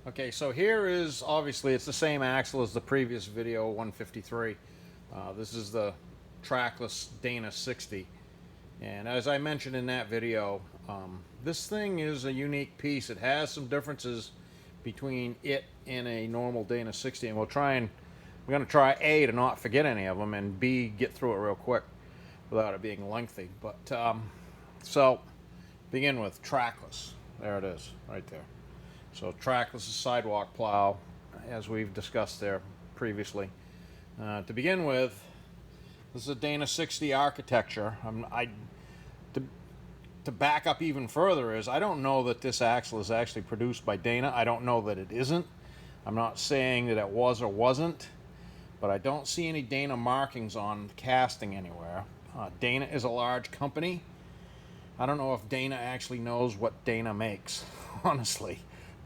Okay, so here is, obviously, it's the same axle as the previous video, 153. This is the Trackless Dana 60. And as I mentioned in that video, this thing is a unique piece. It has some differences between it and a normal Dana 60. And we're going to try A, to not forget any of them, and B, get through it real quick without it being lengthy. But, so, begin with Trackless. There it is, right there. So Trackless is sidewalk plow, as we've discussed there previously. To begin with, this is a Dana 60 architecture. To back up even further is, I don't know that this axle is actually produced by Dana. I don't know that it isn't. I'm not saying that it was or wasn't, but I don't see any Dana markings on casting anywhere. Dana is a large company. I don't know if Dana actually knows what Dana makes, honestly.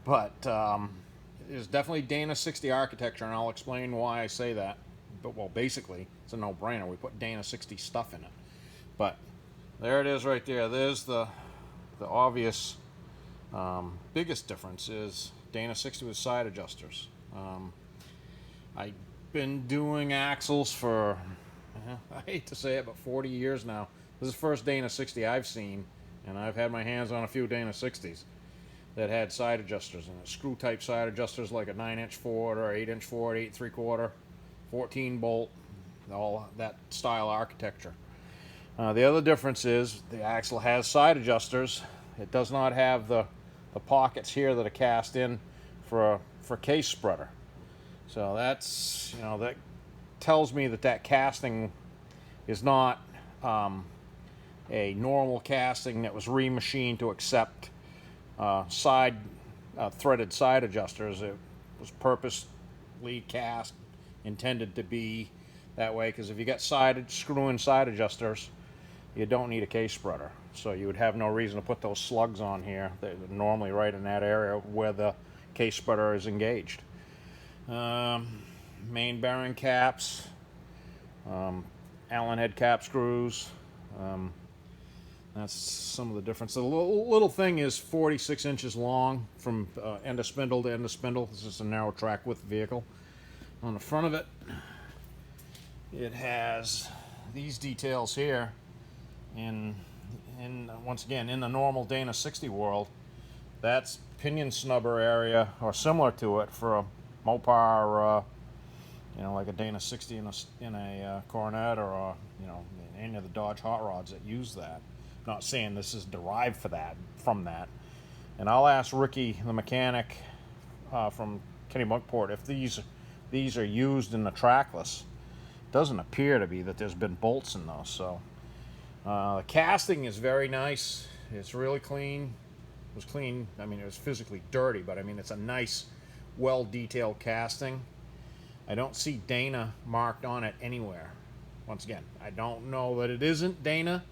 But it's definitely Dana 60 architecture, and I'll explain why I say that. But, well, basically, it's a no-brainer. We put Dana 60 stuff in it. But there it is right there. There's the obvious biggest difference is Dana 60 with side adjusters. I've been doing axles for, I hate to say it, but 40 years now. This is the first Dana 60 I've seen, and I've had my hands on a few Dana 60s that had side adjusters in it. Screw type side adjusters, like a 9-inch Ford or 8-inch Ford, 8 3/4, 14 bolt, all that style architecture. The other difference is the axle has side adjusters. It does not have the pockets here that are cast in for case spreader. So that's, that tells me that casting is not a normal casting that was remachined to accept threaded side adjusters. It was purposely cast, intended to be that way, because if you got screw-in side adjusters, you don't need a case spreader. So you would have no reason to put those slugs on here. They're normally right in that area where the case spreader is engaged. Main bearing caps, Allen head cap screws. That's some of the difference. The little thing is 46 inches long from end of spindle to end of spindle. This is a narrow track width vehicle. On the front of it, it has these details here. And once again, in the normal Dana 60 world, that's pinion snubber area, or similar to it, for a Mopar, like a Dana 60 in a Coronet, or any of the Dodge hot rods that use that. Not saying this is derived from that. And I'll ask Ricky, the mechanic from Kennebunkport, if these are used in the Trackless. It doesn't appear to be that there's been bolts in those. So the casting is very nice. It's really clean. It was clean. I mean, it was physically dirty, but I mean, it's a nice, well-detailed casting. I don't see Dana marked on it anywhere. Once again, I don't know that it isn't Dana,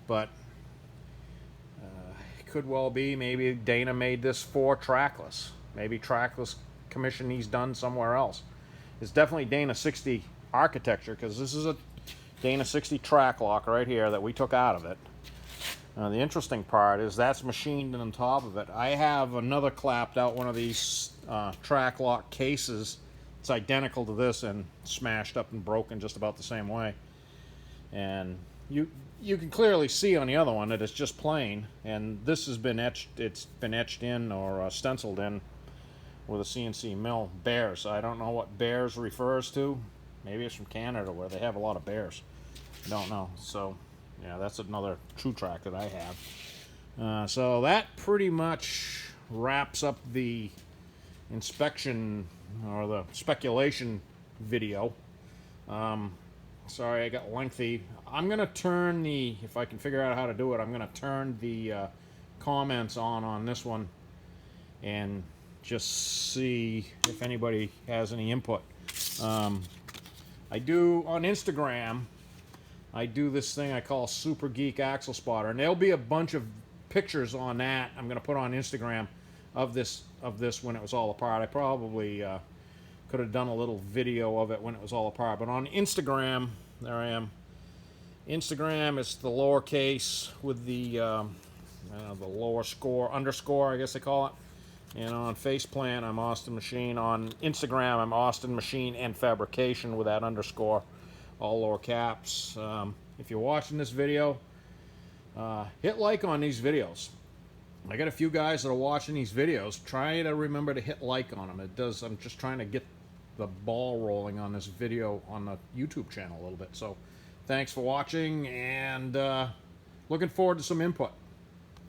but it could well be. Maybe Dana made this for Trackless. Maybe Trackless commissioned these done somewhere else. It's definitely Dana 60 architecture, because this is a Dana 60 track lock right here that we took out of it. The interesting part is that's machined on top of it. I have another clapped out one of these track lock cases. It's identical to this and smashed up and broken just about the same way. And you can clearly see on the other one that it's just plain, and this has been etched. It's been etched in or stenciled in with a CNC mill. Bears. I don't know what bears refers to. Maybe it's from Canada where they have a lot of bears. I don't know. So yeah, that's another True Track that I have. So that pretty much wraps up the inspection or the speculation video. Sorry I got lengthy. I'm going to turn if I can figure out how to do it, I'm going to turn the comments on this one and just see if anybody has any input. I do, on Instagram, I do this thing I call Super Geek Axle Spotter, and there'll be a bunch of pictures on that I'm going to put on Instagram of this when it was all apart. I probably could have done a little video of it when it was all apart, but on Instagram, there I am. Instagram is the lowercase with the lower score, underscore, I guess they call it. And on Faceplant, I'm Austin Machine. On Instagram, I'm Austin Machine and Fabrication with that underscore, all lower caps. If you're watching this video, hit like on these videos. I got a few guys that are watching these videos. Try to remember to hit like on them. It does. I'm just trying to get the ball rolling on this video on the YouTube channel a little bit. So thanks for watching, and looking forward to some input.